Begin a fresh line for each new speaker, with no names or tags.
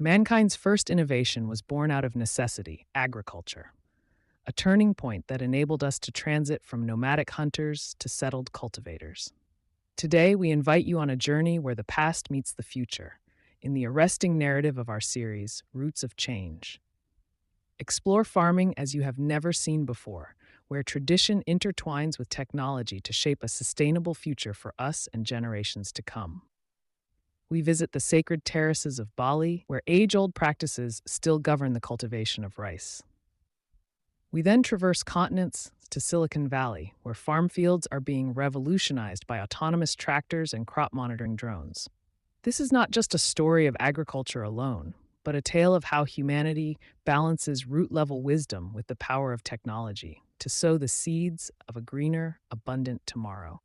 Mankind's first innovation was born out of necessity, agriculture, a turning point that enabled us to transit from nomadic hunters to settled cultivators. Today, we invite you on a journey where the past meets the future, in the arresting narrative of our series, Roots of Change. Explore farming as you have never seen before, where tradition intertwines with technology to shape a sustainable future for us and generations to come. We visit the sacred terraces of Bali, where age old practices still govern the cultivation of rice. We then traverse continents to Silicon Valley, where farm fields are being revolutionized by autonomous tractors and crop monitoring drones. This is not just a story of agriculture alone, but a tale of how humanity balances root level wisdom with the power of technology to sow the seeds of a greener, abundant tomorrow.